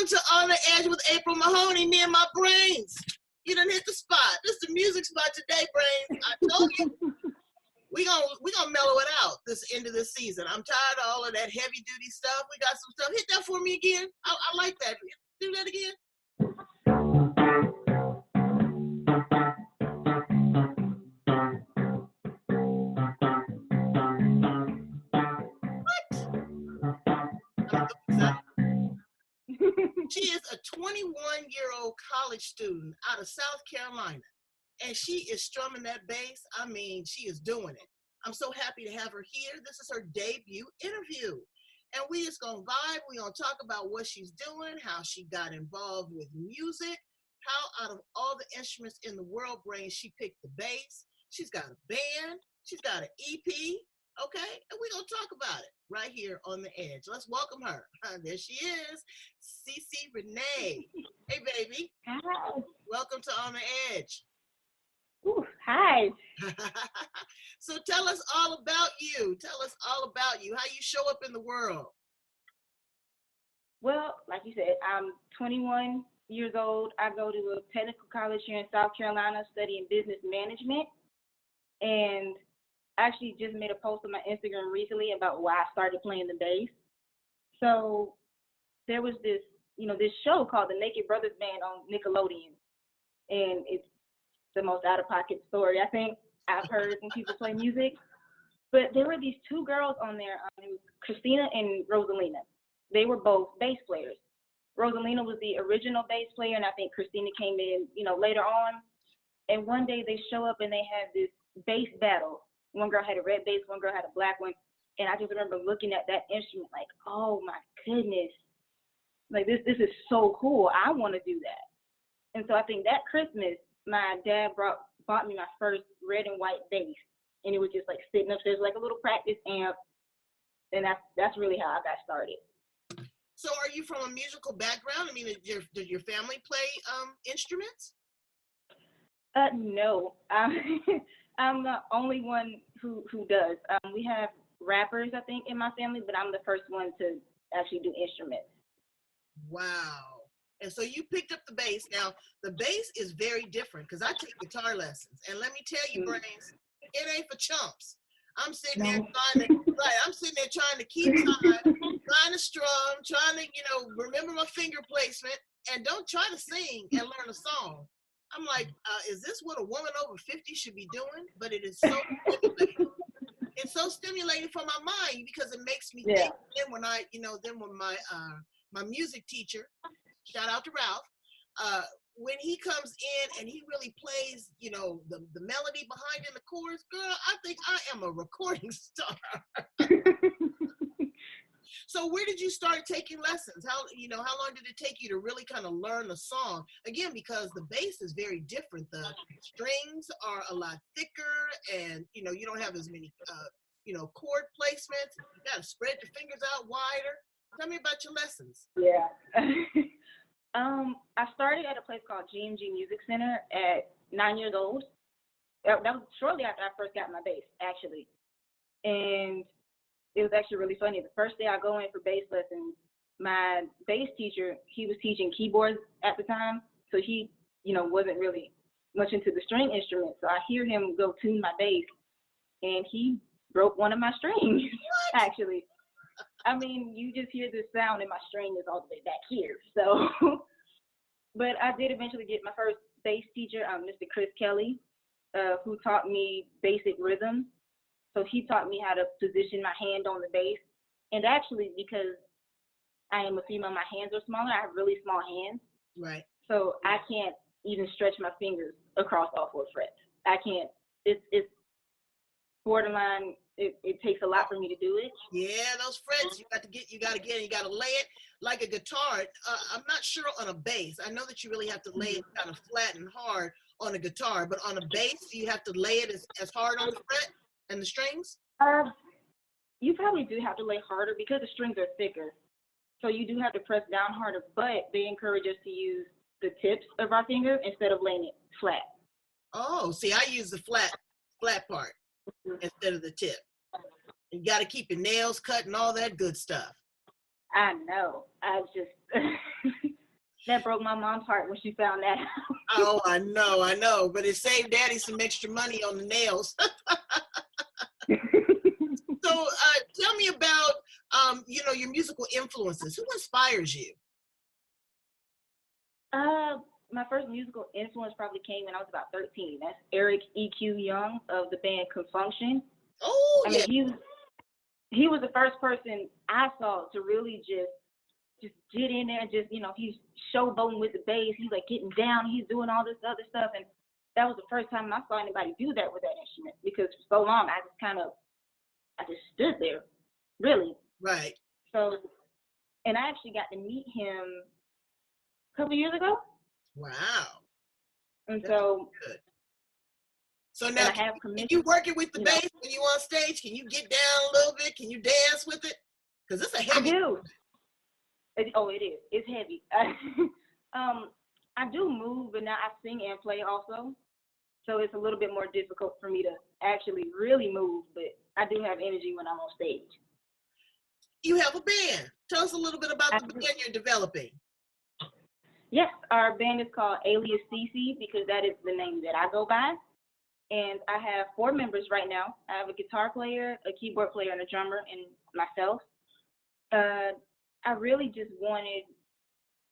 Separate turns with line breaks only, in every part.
to On the Edge with April Mahoney, me and my brains. You done hit the spot. This is the music spot today, brains. I told you. We gonna mellow it out this end of this season. I'm tired of all of that heavy duty stuff. We got some stuff. Hit that for me again. I like that. Do that again. She is a 21-year-old college student out of South Carolina, and she is strumming that bass. I mean, she is doing it. I'm so happy to have her here. This is her debut interview, and we just gonna vibe. We're gonna talk about what she's doing, how she got involved with music, how out of all the instruments in the world, brain, she picked the bass. She's got a band. She's got an EP. Okay, and we're gonna talk about it right here on the edge. Let's welcome her. There she is, Cici Renae. Hey, baby.
Hi.
Welcome to On the Edge.
Ooh, hi.
So tell us all about you. Tell us all about you, how you show up in the world.
Well, like you said, I'm 21 years old. I go to a technical college here in South Carolina studying business management. And I actually just made a post on my Instagram recently about why I started playing the bass. So there was this show called The Naked Brothers Band on Nickelodeon. And it's the most out-of-pocket story I think I've heard when people play music. But there were these two girls on there. It was Christina and Rosalina. They were both bass players. Rosalina was the original bass player, and I think Christina came in, later on. And one day they show up and they have this bass battle. One girl had a red bass, one girl had a black one. And I just remember looking at that instrument like, oh my goodness. Like this is so cool. I want to do that. And so I think that Christmas, my dad bought me my first red and white bass. And it was just like sitting upstairs like a little practice amp. And that's really how I got started.
So are you from a musical background? I mean, did your family play instruments?
No. I'm the only one who does. We have rappers, I think, in my family, but I'm the first one to actually do instruments.
Wow. And so you picked up the bass. Now, the bass is very different because I take guitar lessons. And let me tell you, brains, it ain't for chumps. I'm sitting there trying to keep time, trying to strum, trying to, remember my finger placement, and don't try to sing and learn a song. I'm like, is this what a woman over 50 should be doing? But it is so stimulating. It's so stimulating for my mind because it makes me think. Then when my music teacher, shout out to Ralph, when he comes in and he really plays, the melody behind in the chorus, girl, I think I am a recording star. So where did you start taking lessons? How long did it take you to really kind of learn a song? Again, because the bass is very different. The strings are a lot thicker and, you don't have as many, chord placements. You got to spread your fingers out wider. Tell me about your lessons.
Yeah. I started at a place called GMG Music Center at 9 years old. That was shortly after I first got my bass, actually. And it was actually really funny. The first day I go in for bass lessons, my bass teacher, he was teaching keyboards at the time. So he, wasn't really much into the string instruments. So I hear him go tune my bass, and he broke one of my strings, actually. I mean, you just hear the sound and my string is all the way back here. So, but I did eventually get my first bass teacher, Mr. Chris Kelly, who taught me basic rhythm. So he taught me how to position my hand on the bass. And actually, because I am a female, my hands are smaller. I have really small hands.
Right.
So I can't even stretch my fingers across all four frets. I can't. It's borderline. It takes a lot for me to do it.
Yeah, those frets you got to lay it like a guitar. I'm not sure on a bass. I know that you really have to lay it kind of flat and hard on a guitar, but on a bass, do you have to lay it as hard on the fret and the strings?
You probably do have to lay harder because the strings are thicker. So you do have to press down harder, but they encourage us to use the tips of our fingers instead of laying it flat.
Oh, see, I use the flat part instead of the tip. You got to keep your nails cut and all that good stuff.
I know. I just, That broke my mom's heart when she found that out.
Oh, I know. But it saved Daddy some extra money on the nails. So tell me about, your musical influences. Who inspires you?
My first musical influence probably came when I was about 13. That's Eric E.Q. Young of the band Confunction.
Oh,
I
yeah.
mean, he was the first person I saw to really just get in there and just, he's showboating with the bass. He's like getting down. He's doing all this other stuff. And that was the first time I saw anybody do that with that instrument, because for so long I just stood there, really.
Right.
So, and I actually got to meet him a couple years ago.
Wow.
And
That's
so,
good. So now, can you work it with the bass when you on stage? Can you get down a little bit? Can you dance with it? Because it's a heavy.
I do. It is. It's heavy. I do move, but now I sing and play also. So it's a little bit more difficult for me to actually really move, but I do have energy when I'm on stage.
You have a band. Tell us a little bit about the band you're developing.
Yes, our band is called Alias Cici because that is the name that I go by. And I have 4 members right now. I have a guitar player, a keyboard player, and a drummer, and myself. I really just wanted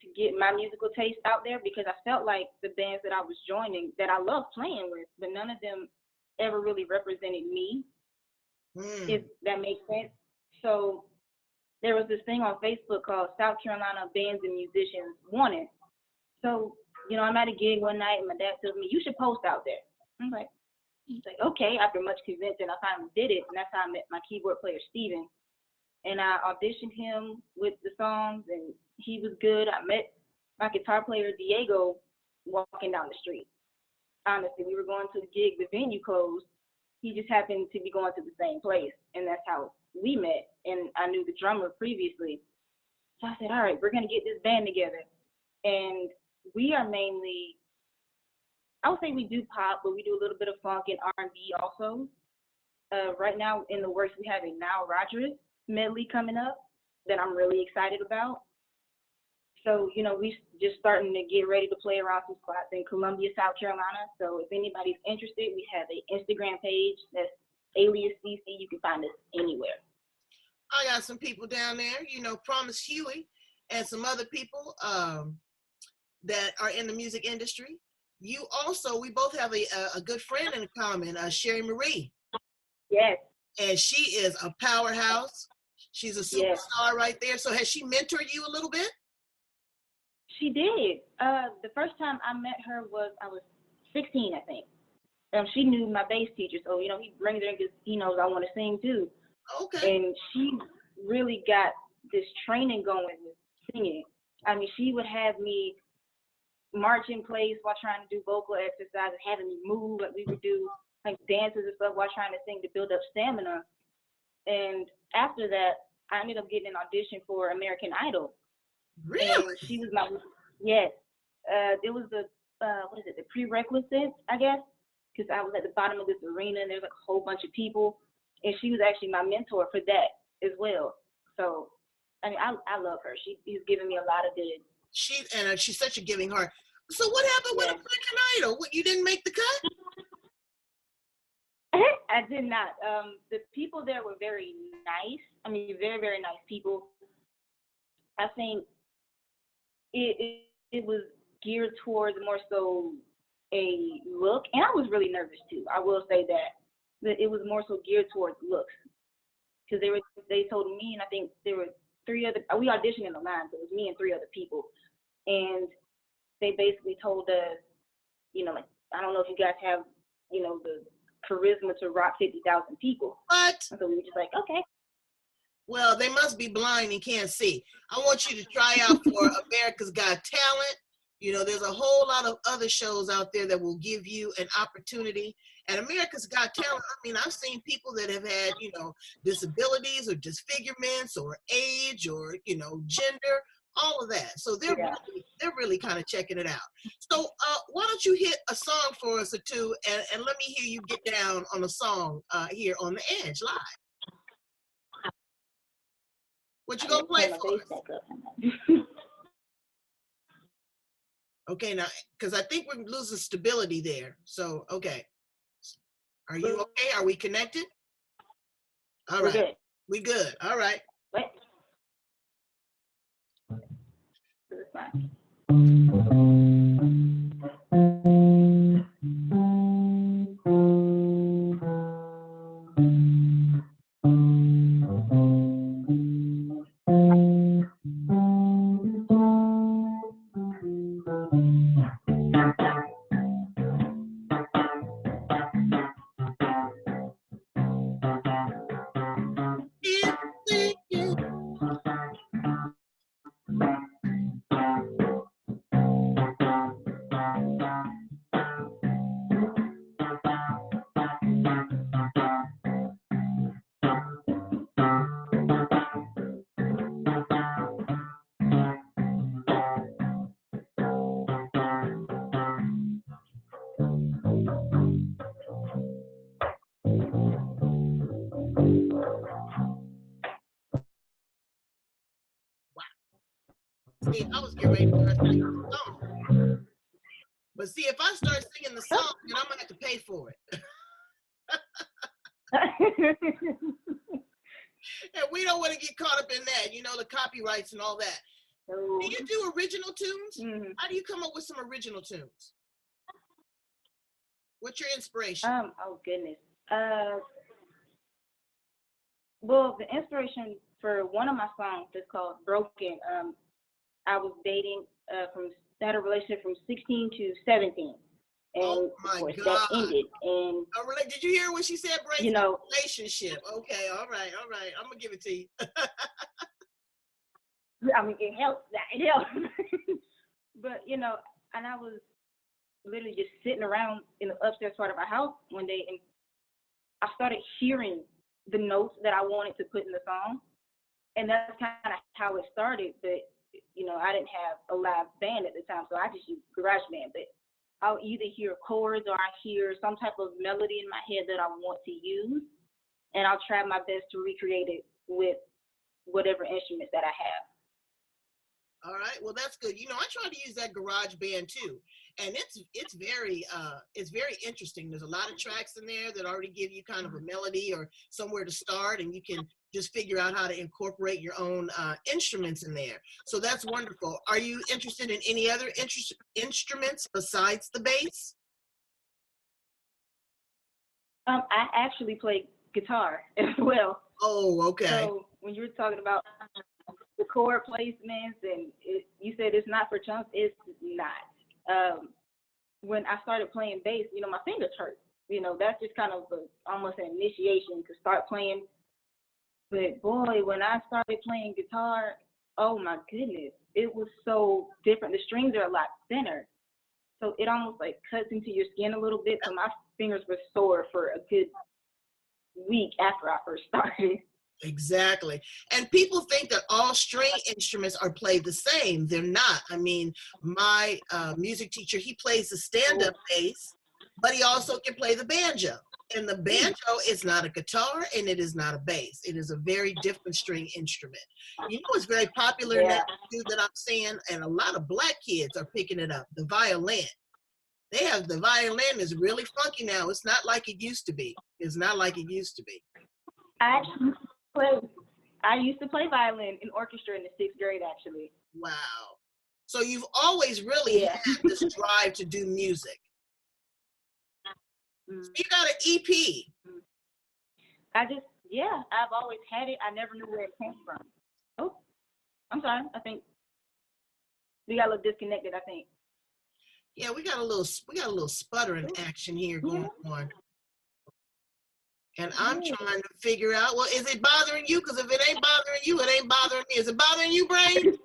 to get my musical taste out there because I felt like the bands that I was joining that I love playing with, but none of them ever really represented me, if that makes sense. So there was this thing on Facebook called South Carolina Bands and Musicians Wanted. So, I'm at a gig one night and my dad tells me, you should post out there. I'm like, okay. After much convincing, I finally did it. And that's how I met my keyboard player, Steven. And I auditioned him with the songs and he was good. I met my guitar player, Diego, walking down the street. Honestly, we were going to the gig, the venue closed. He just happened to be going to the same place. And that's how we met. And I knew the drummer previously. So I said, all right, we're going to get this band together. And we are mainly, I would say we do pop, but we do a little bit of funk and R&B also. Right now in the works, we have a Nile Rodgers medley coming up that I'm really excited about. So, we just starting to get ready to play around some spots in Columbia, South Carolina. So if anybody's interested, we have an Instagram page that's Alias Cici. You can find us anywhere.
I got some people down there, Promise Huey and some other people that are in the music industry. We both have a good friend in common, Sherry Marie.
Yes.
And she is a powerhouse. She's a superstar right there. So has she mentored you a little bit?
She did. The first time I met her I was 16, I think. She knew my bass teacher, so he brings her because he knows I want to sing too.
Okay.
And she really got this training going with singing. I mean, she would have me march in place while trying to do vocal exercises, having me move, like we would do like dances and stuff while trying to sing to build up stamina. And after that, I ended up getting an audition for American Idol.
Really?
And she was yes. It was the prerequisite, I guess, because I was at the bottom of this arena and there's like a whole bunch of people. And she was actually my mentor for that as well. So, I mean, I love her. She's given me a lot of good.
She's such a giving heart. So what happened with American Idol? What, you didn't make the cut?
I did not. The people there were very nice. I mean, very, very nice people. I think it was geared towards more so a look, and I was really nervous too. I will say that it was more so geared towards looks, because they told me, and I think there were 3 other. We auditioned in the line, so it was me and 3 other people, and they basically told us, like, I don't know if you guys have, the charisma to rock 50,000 people.
What?
And so we were just like, okay.
Well, they must be blind and can't see. I want you to try out for America's Got Talent. There's a whole lot of other shows out there that will give you an opportunity. And America's Got Talent, I mean, I've seen people that have had, disabilities or disfigurements or age or, gender, all of that. So they're really kind of checking it out. So why don't you hit a song for us or two, and let me hear you get down on a song here on The Edge live. What you gonna play for us? Okay, now, because I think we're losing stability there. So, okay. Are you okay? Are we connected? All
We're
right.
good.
We good. All right.
What? It's fine.
See, I was getting ready to start singing the song. But see, if I start singing the song, then I'm going to have to pay for it. And we don't want to get caught up in that, you know, the copyrights and all that. Do you do original tunes?
Mm-hmm.
How do you come up with some original tunes? What's your inspiration?
Oh goodness. Well, the inspiration for one of my songs is called "Broken." I was dating had a relationship from 16 to 17, and
oh my
of course
God.
that ended. And
did you hear what she said, Brace?
You know,
relationship. Okay, all right. I'm gonna give it to you.
I mean, it helps. It helps. But you know, and I was literally just sitting around in the upstairs part of our house one day, and I started hearing the notes that I wanted to put in the song, and that's kind of how it started. But you know, I didn't have a live band at the time, so I just used GarageBand. But I'll either hear chords or I hear some type of melody in my head that I want to use, and I'll try my best to recreate it with whatever instruments that I have.
All right, well that's good. You know, I try to use that GarageBand too, and it's very interesting. There's a lot of tracks in there that already give you kind of a melody or somewhere to start, and you can just figure out how to incorporate your own instruments in there. So that's wonderful. Are you interested in any other instruments besides the bass?
I actually play guitar as well.
Oh, okay.
So when you were talking about the chord placements and you said it's not for chunks, it's not. When I started playing bass, you know, my fingers hurt. You know, that's just kind of almost an initiation to start playing. But boy, when I started playing guitar, oh my goodness, it was so different. The strings are a lot thinner, so it almost like cuts into your skin a little bit. So my fingers were sore for a good week after I first started.
Exactly. And people think that all string instruments are played the same. They're not. I mean, my music teacher, he plays the stand-up bass, but he also can play the banjo. And the banjo is not a guitar and it is not a bass. It is a very different string instrument. You know, it's very popular now too, that I'm seeing, and a lot of black kids are picking it up, the violin. The violin is really funky now. It's not like it used to be. It's not like it used to be.
I used to play violin in orchestra in the 6th grade, actually.
Wow. So you've always really had this drive to do music. So you got an EP.
I've always had it. I never knew where it came from. Oh, I'm sorry. I think we got a little disconnected, I think.
Yeah, we got a little sputtering action here going on. And I'm trying to figure out, well, is it bothering you? Because if it ain't bothering you, it ain't bothering me. Is it bothering you, Brain?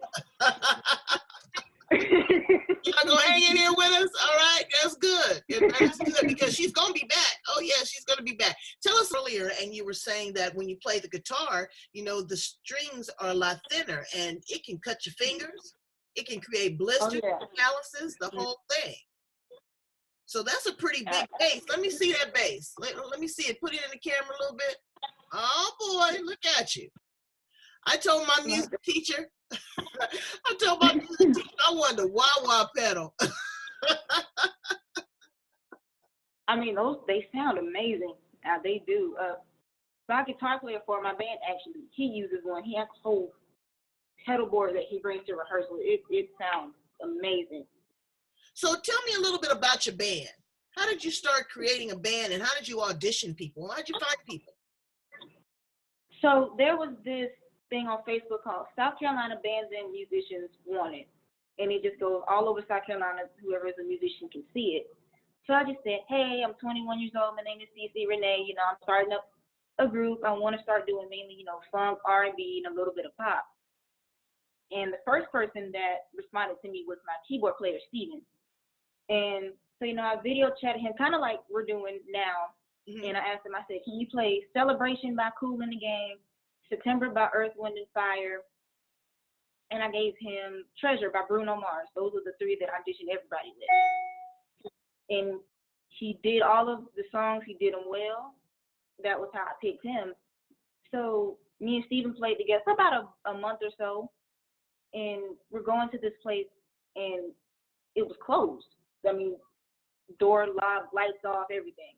Y'all gonna hang in here with us? All right, that's good. That's good because she's gonna be back. Oh yeah, she's gonna be back. Tell us earlier, and you were saying that when you play the guitar, you know, the strings are a lot thinner and it can cut your fingers. It can create blisters, calluses, the whole thing. So that's a pretty big bass. Let me see that bass. Let me see it. Put it in the camera a little bit. Oh boy, look at you. I told my music teacher, I told my teacher I wanted a wah-wah pedal.
I mean, they sound amazing. They do. My guitar player for my band, actually, he uses one. He has a whole pedal board that he brings to rehearsal. It sounds amazing.
So tell me a little bit about your band. How did you start creating a band, and how did you audition people? How did you find people?
So there was this thing on Facebook called South Carolina Bands and Musicians Wanted. And it just goes all over South Carolina. Whoever is a musician can see it. So I just said, hey, I'm 21 years old. My name is Cici Renae. You know, I'm starting up a group. I want to start doing mainly, you know, funk, R&B, and a little bit of pop. And the first person that responded to me was my keyboard player, Steven. And so, you know, I video chatted him kind of like we're doing now. Mm-hmm. And I asked him, I said, can you play Celebration by Kool and the Gang, September by Earth, Wind, and Fire? And I gave him Treasure by Bruno Mars. Those are the three that I auditioned everybody with. And he did all of the songs. He did them well. That was how I picked him. So me and Steven played together for about a month or so. And we're going to this place, and it was closed. I mean, door locked, lights off, everything.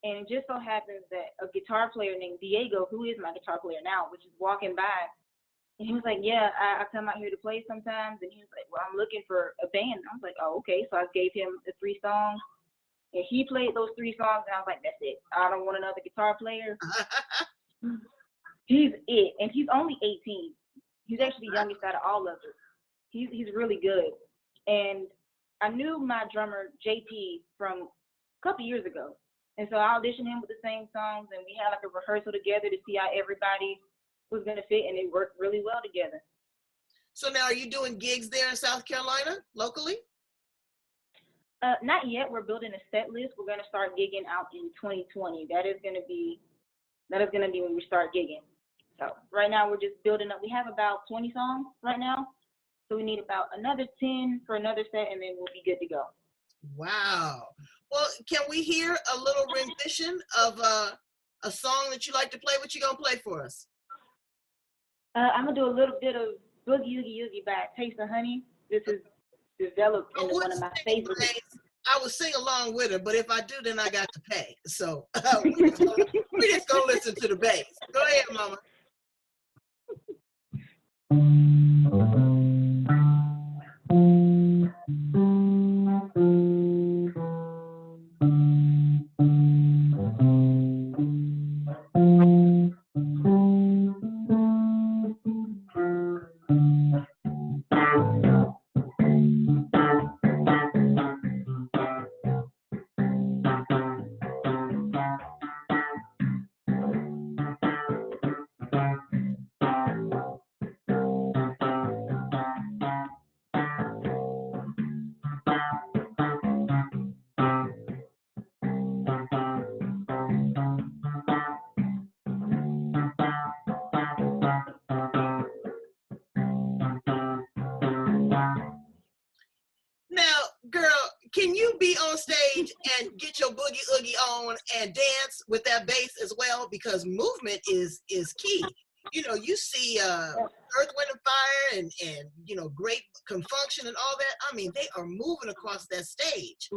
And it just so happens that a guitar player named Diego, who is my guitar player now, was just walking by. And he was like, yeah, I come out here to play sometimes. And he was like, well, I'm looking for a band. I was like, oh, okay. So I gave him the 3 songs. And he played those 3 songs. And I was like, that's it. I don't want another guitar player. He's it. And he's only 18. He's actually the youngest out of all of us. He's really good. And I knew my drummer, JP, from a couple years ago. And so I auditioned him with the same songs, and we had like a rehearsal together to see how everybody was going to fit, and it worked really well together.
So now are you doing gigs there in South Carolina, locally?
Not yet. We're building a set list. We're going to start gigging out in 2020. That is going to be when we start gigging. So right now we're just building up. We have about 20 songs right now. So we need about another 10 for another set, and then we'll be good to go.
Wow. Well, can we hear a little rendition of a song that you like to play? What you gonna play for us?
I'm gonna do a little bit of Boogie Oogie Oogie by Taste of Honey. This is developed into one of my favorites.
I will sing along with her, but if I do, then I got to pay. So we just gonna listen to the bass. Go ahead, Mama. Can you be on stage and get your boogie oogie on and dance with that bass as well? Because movement is key. You know, you see Earth, Wind, and Fire and you know, Great Confunction and all that. I mean, they are moving across that stage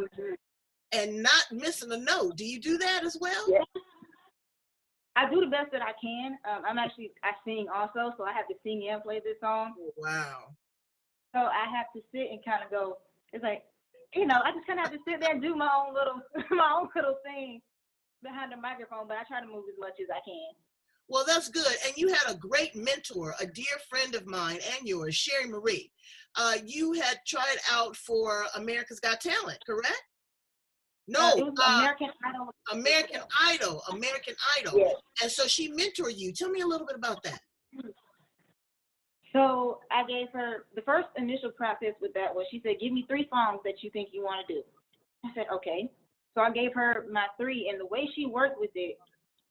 and not missing a note. Do you do that as well?
Yeah. I do the best that I can. I sing also, so I have to sing and play this song.
Wow.
So I have to sit and kind of go, it's like, you know, I just kind of have to sit there and do my own little thing behind the microphone, but I try to move as much as I can.
Well, that's good. And you had a great mentor, a dear friend of mine and yours, Sherry Marie. You had tried out for America's Got Talent, correct? No,
it was American Idol.
American Idol. Yes. And so she mentored you. Tell me a little bit about that.
So I gave her the first initial process with that was she said, give me 3 songs that you think you want to do. I said, okay. So I gave her my 3, and the way she worked with it,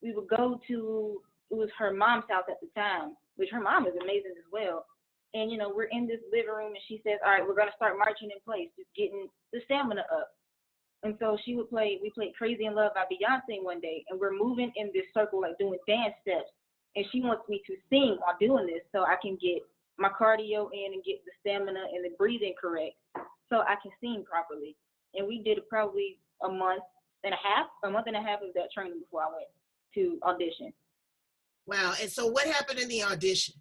we would go to, it was her mom's house at the time, which her mom is amazing as well. And, you know, we're in this living room, and she says, all right, we're going to start marching in place, just getting the stamina up. And so we played Crazy in Love by Beyonce one day, and we're moving in this circle, like doing dance steps. And she wants me to sing while doing this so I can get my cardio in and get the stamina and the breathing correct so I can sing properly. And we did probably a month and a half of that training before I went to audition.
Wow. And so what happened in the audition?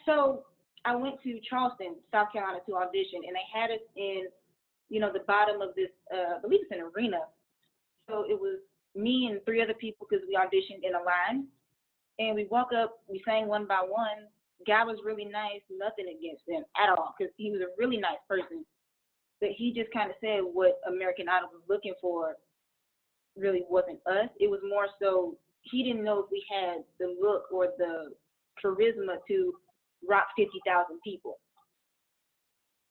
So I went to Charleston, South Carolina to audition, and they had us in, the bottom of this, I believe it's an arena. So it was me and 3 other people because we auditioned in a line. And we walk up, we sang one by one. Guy was really nice, nothing against him at all, because he was a really nice person. But he just kind of said what American Idol was looking for really wasn't us. It was more so he didn't know if we had the look or the charisma to rock 50,000 people.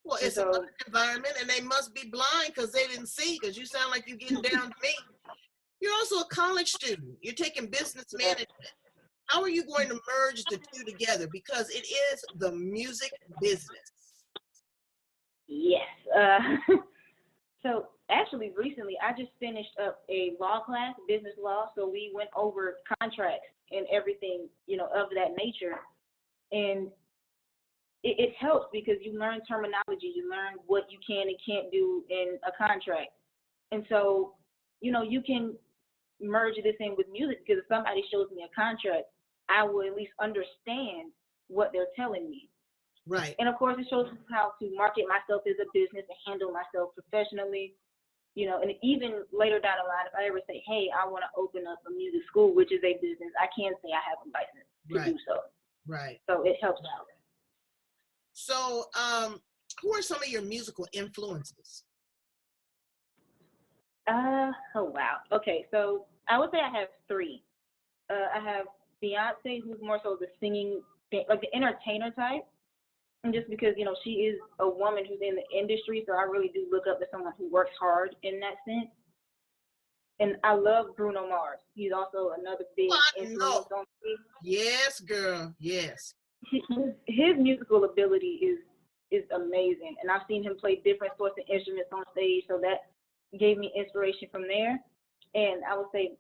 Well, it's another environment, and they must be blind because they didn't see, because you sound like you're getting down to me. You're also a college student. You're taking business management. How are you going to merge the two together? Because it is the music business.
Yes. So actually, recently, I just finished up a law class, business law. So we went over contracts and everything, of that nature. And it helps because you learn terminology. You learn what you can and can't do in a contract. And so, you can merge this in with music, because if somebody shows me a contract, I will at least understand what they're telling me.
Right.
And of course, it shows me how to market myself as a business and handle myself professionally. And even later down the line, if I ever say, hey, I want to open up a music school, which is a business, I can say I have a license to do so. Right. So it helps out.
So who are some of your musical influences?
Oh, wow. Okay, so I would say I have 3. I have Beyonce, who's more so the singing, like the entertainer type. And just because, she is a woman who's in the industry, so I really do look up to someone who works hard in that sense. And I love Bruno Mars. He's also another big influence on me.
Yes, girl. Yes.
His musical ability is amazing. And I've seen him play different sorts of instruments on stage, so that gave me inspiration from there. And I would say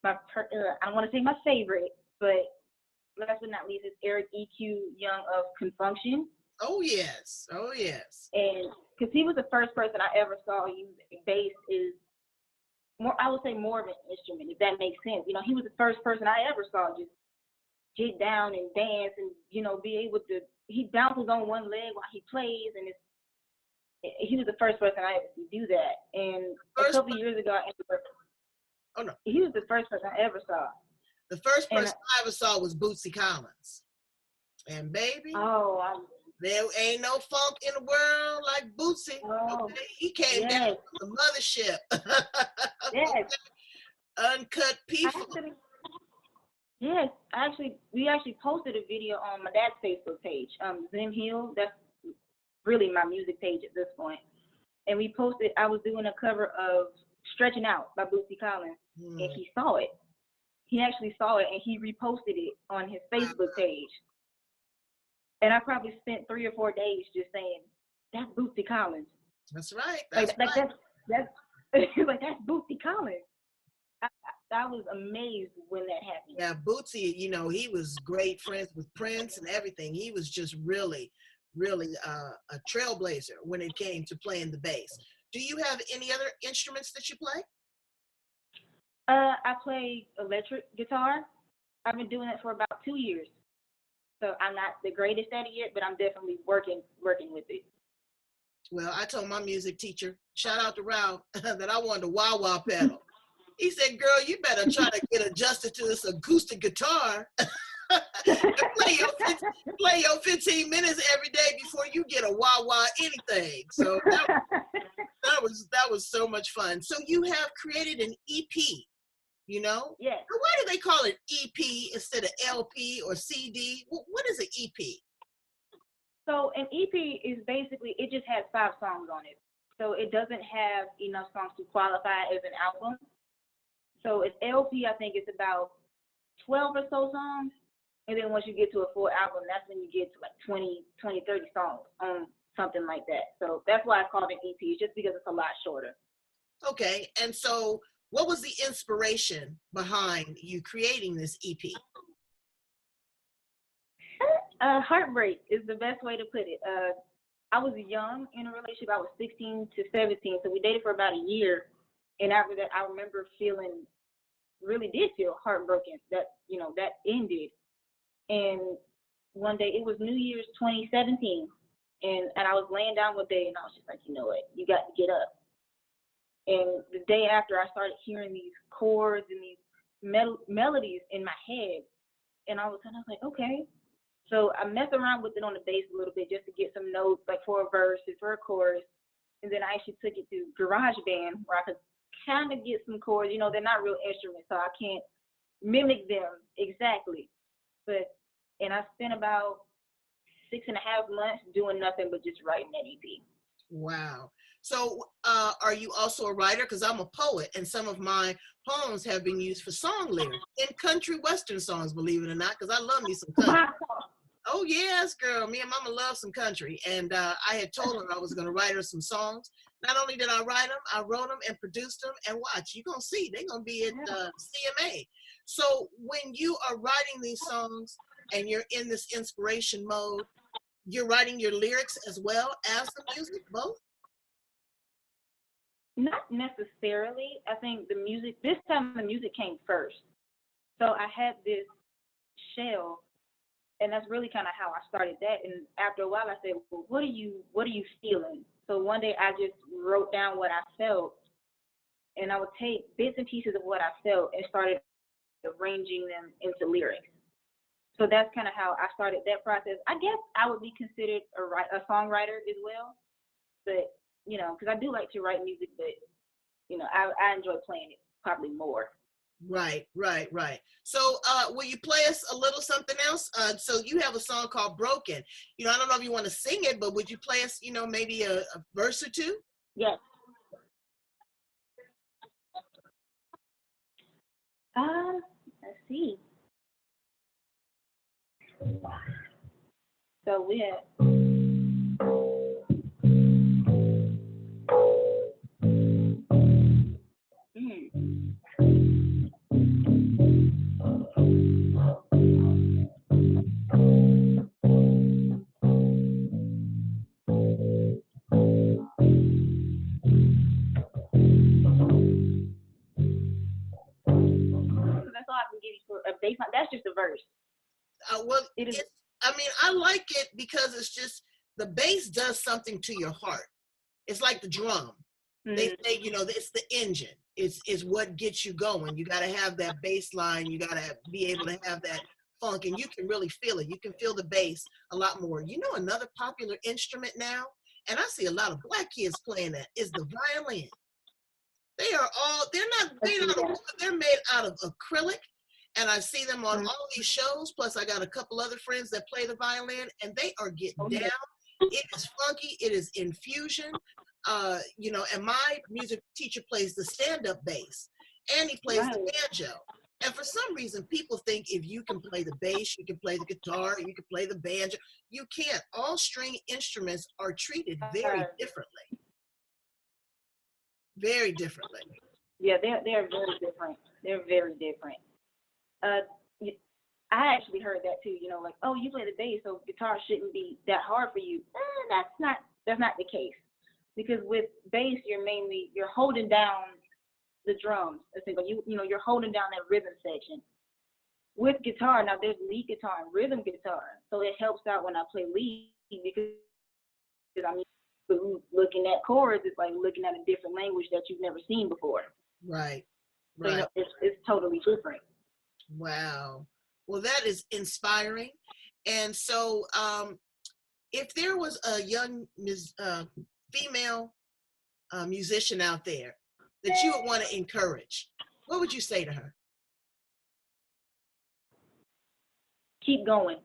I don't want to say my favorite, but last but not least is Eric EQ Young of Confunction.
Oh, yes. Oh, yes.
And because he was the first person I ever saw use a bass is more, I would say more of an instrument, if that makes sense. He was the first person I ever saw just get down and dance and, be able to, he bounces on one leg while he plays, and he was the first person I ever see do that. And a couple of years ago, he was the first person I ever saw.
The first person I ever saw was Bootsy Collins. And baby, there ain't no funk in the world like Bootsy. Okay? He came down from the mothership.
Yes.
Uncut people.
Yes, we actually posted a video on my dad's Facebook page, Zim Hill. That's really my music page at this point. And we posted, I was doing a cover of Stretching Out by Bootsy Collins, and he saw it. He actually saw it, and he reposted it on his Facebook page. And I probably spent 3 or 4 days just saying, that's Bootsy Collins.
That's right.
That's like that's Bootsy Collins. I was amazed when that happened.
Yeah, Bootsy, he was great friends with Prince and everything. He was just really, really a trailblazer when it came to playing the bass. Do you have any other instruments that you play?
I play electric guitar. I've been doing it for about 2 years. So I'm not the greatest at it yet, but I'm definitely working with it.
Well, I told my music teacher, shout out to Ralph, that I wanted a wah-wah pedal. He said, girl, you better try to get adjusted to this acoustic guitar. play your 15 minutes every day before you get a wah-wah anything. So that was so much fun. So you have created an EP, Yes. So why do they call it EP instead of LP or CD? What is an EP?
So an EP is basically, it just has 5 songs on it. So it doesn't have enough songs to qualify as an album. So an LP, I think it's about 12 or so songs. And then once you get to a full album, that's when you get to like 20, 30 songs on something like that. So that's why I call it an EP, just because it's a lot shorter.
Okay. And so what was the inspiration behind you creating this EP?
Heartbreak is the best way to put it. I was young in a relationship. I was 16 to 17, so we dated for about a year. And after that, I remember really did feel heartbroken that, that ended. And one day, it was New Year's 2017, and I was laying down one day, and I was just like, you know what, you got to get up. And the day after, I started hearing these chords and these melodies in my head, and all of a sudden, I was like, okay. So I messed around with it on the bass a little bit just to get some notes, like for a verse and for a chorus. And then I actually took it to GarageBand where I could kind of get some chords. They're not real instruments, so I can't mimic them exactly. And I spent about 6.5 months doing nothing but just writing that EP.
Wow. So are you also a writer? Because I'm a poet, and some of my poems have been used for song lyrics in country western songs, believe it or not, because I love me some country. Oh, yes, girl. Me and Mama love some country. And I had told her I was going to write her some songs. Not only did I write them, I wrote them and produced them. And watch, you're going to see, they're going to be at CMA. So when you are writing these songs and you're in this inspiration mode, you're writing your lyrics as well as the music, both?
Not necessarily. I think this time the music came first. So I had this shell, and that's really kind of how I started that. And after a while, I said, well, what are you feeling? So one day I just wrote down what I felt, and I would take bits and pieces of what I felt and started arranging them into lyrics. So that's kind of how I started that process. I guess I would be considered a songwriter as well, but because I do like to write music, but I enjoy playing it probably more.
Right. So will you play us a little something else? So you have a song called Broken. I don't know if you want to sing it, but would you play us, maybe a verse or two?
Yes. Let's see. So we have. That's all I can give you for a baseline. That's just a verse.
I like it because it's just the bass does something to your heart. It's like the drum. Mm-hmm. They say, it's the engine. It's what gets you going. You got to have that bass line. You got to be able to have that funk, and you can really feel it. You can feel the bass a lot more. Another popular instrument now, and I see a lot of black kids playing that, is the violin. They're made out of acrylic, and I see them on all these shows. Plus, I got a couple other friends that play the violin, and they are getting down. It is funky. It is infusion. And my music teacher plays the stand-up bass, and he plays the banjo. And for some reason, people think if you can play the bass, you can play the guitar, you can play the banjo. You can't. All string instruments are treated very differently. Very differently.
Yeah, they're very different. They're very different. I actually heard that too. Like, oh, you play the bass, so guitar shouldn't be that hard for you. That's not the case, because with bass, you're holding down the drums. You're holding down that rhythm section. With guitar, now there's lead guitar and rhythm guitar, so it helps out when I play lead, because looking at chords, it's like looking at a different language that you've never seen before.
Right.
So, it's totally different.
Wow. Well, that is inspiring. And so if there was a young female musician out there that you would want to encourage, what would you say to her?
Keep going.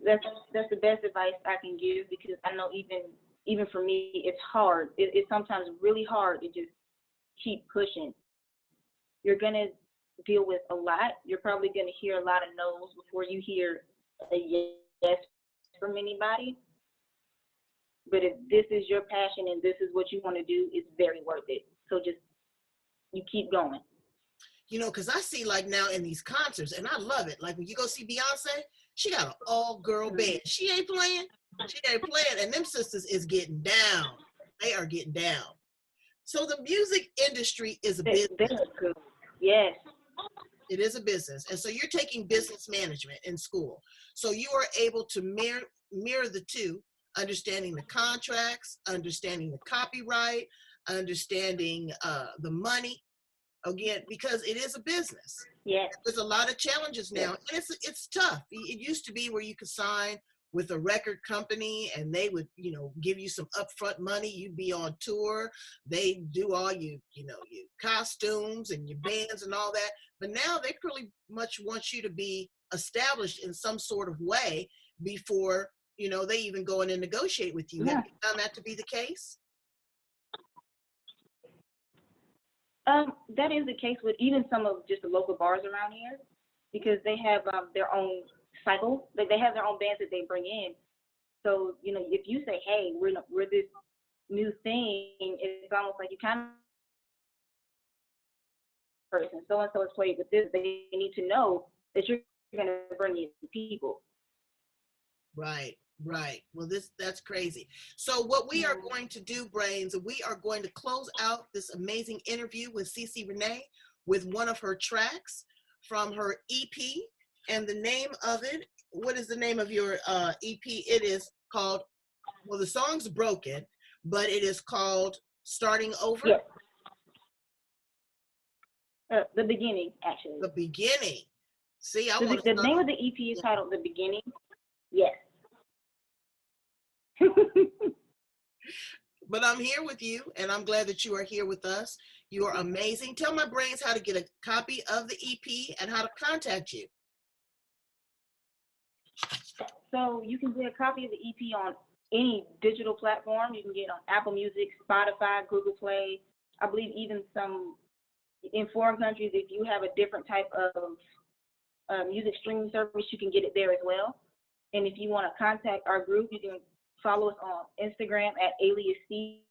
That's the best advice I can give, because I know even for me, it's hard. It's sometimes really hard to just keep pushing. You're gonna deal with a lot. You're probably gonna hear a lot of no's before you hear a yes from anybody. But if this is your passion and this is what you want to do, it's very worth it. So just, you keep going.
Because I see, like, now in these concerts, and I love it. Like when you go see Beyonce, She got an all-girl band. She ain't playing. She ain't playing. And them sisters is getting down. They are getting down. So the music industry is a business.
Good. Yes.
It is a business. And so you're taking business management in school. So you are able to mirror the two, understanding the contracts, understanding the copyright, understanding the money. Again, because it is a business.
Yes.
There's a lot of challenges now, and it's tough. It used to be where you could sign with a record company and they would, give you some upfront money. You'd be on tour. They do all your costumes and your bands and all that. But now they pretty much want you to be established in some sort of way before, they even go in and negotiate with you.
Yeah.
Have you found that to be the case?
That is the case with even some of just the local bars around here, because they have their own cycle. They have their own bands that they bring in. So, if you say, hey, we're this new thing, it's almost like you kind of person, so-and-so has played with this. They need to know that you're going to bring in people.
Right. Well, that's crazy. So what we are going to do, Brains, we are going to close out this amazing interview with Cici Renae with one of her tracks from her EP. And the name of it, what is the name of your EP? It is called, well, the song's Broken, but it is called Starting Over.
Yes. The Beginning, actually.
The Beginning. See,
the name of the EP is titled The Beginning. Yes.
But I'm here with you, and I'm glad that you are here with us. You are amazing. Tell my brains how to get a copy of the EP and how to contact you.
So you can get a copy of the EP on any digital platform. You can get it on Apple Music, Spotify, Google Play. I believe even some in foreign countries, if you have a different type of music streaming service, you can get it there as well. And if you want to contact our group, you can follow us on Instagram at alias CC,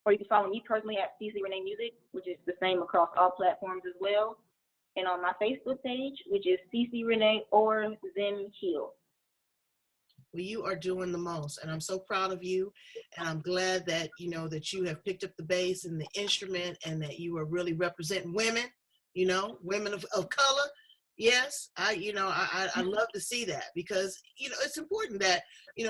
or you can follow me personally at Cici Renae Music, which is the same across all platforms as well. And on my Facebook page, which is Cici Renae or Zen Hill.
Well, you are doing the most, and I'm so proud of you. And I'm glad that that you have picked up the bass and the instrument, and that you are really representing women. Women of color. Yes, I love to see that, because it's important that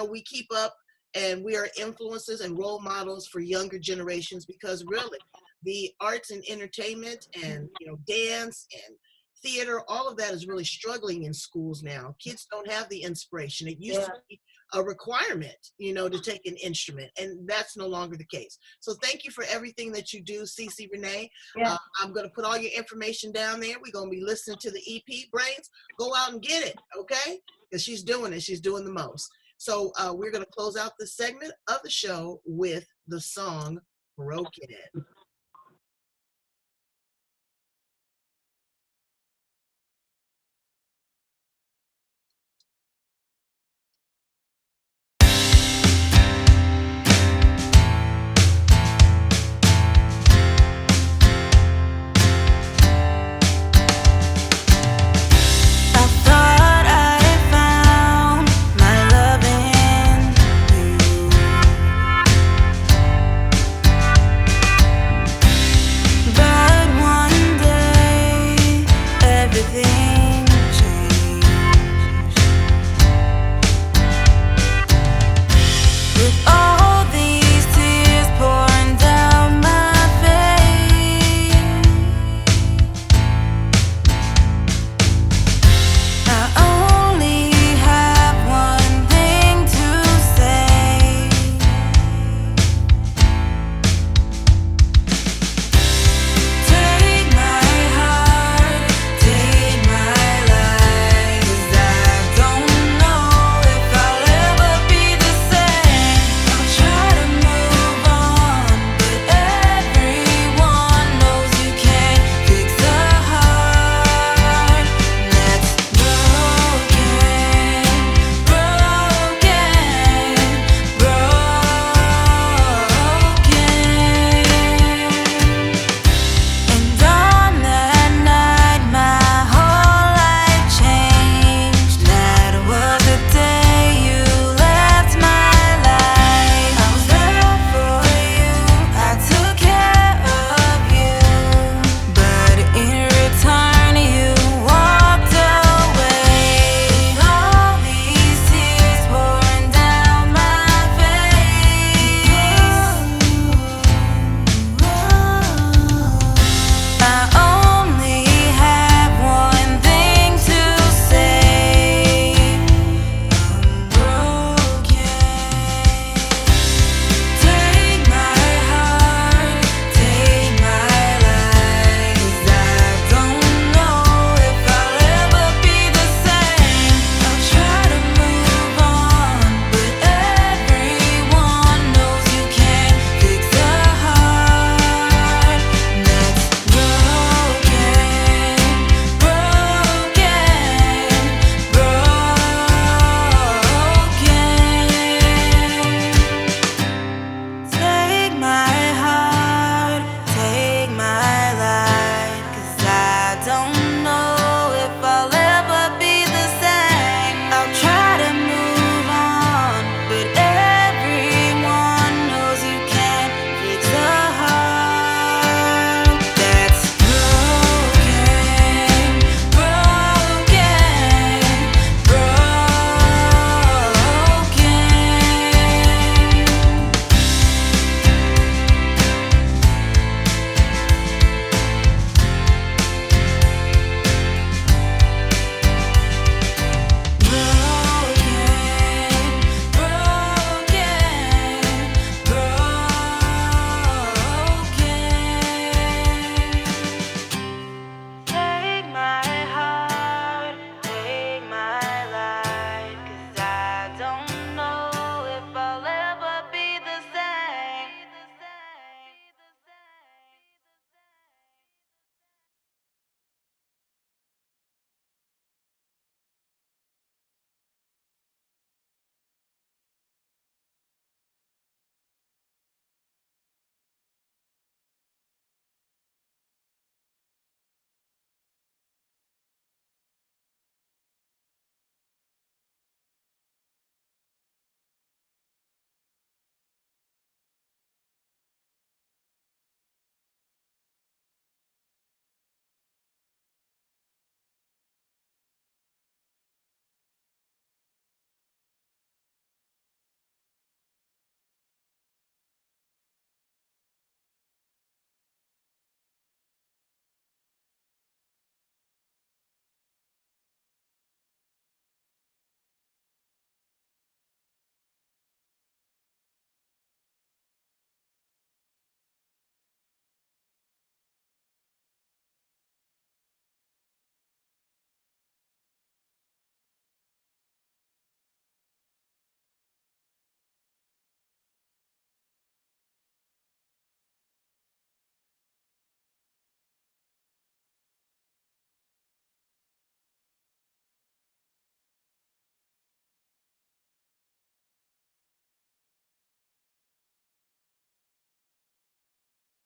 we keep up and we are influencers and role models for younger generations, because really the arts and entertainment and dance and theater, all of that is really struggling in schools now. Kids don't have the inspiration. It used to be a requirement, to take an instrument, and that's no longer the case. So thank you for everything that you do, Cici Renae.
Yeah.
I'm going to put all your information down there. We're going to be listening to the EP. Brains, go out and get it, okay? Because she's doing it. She's doing the most. So we're going to close out this segment of the show with the song Broken.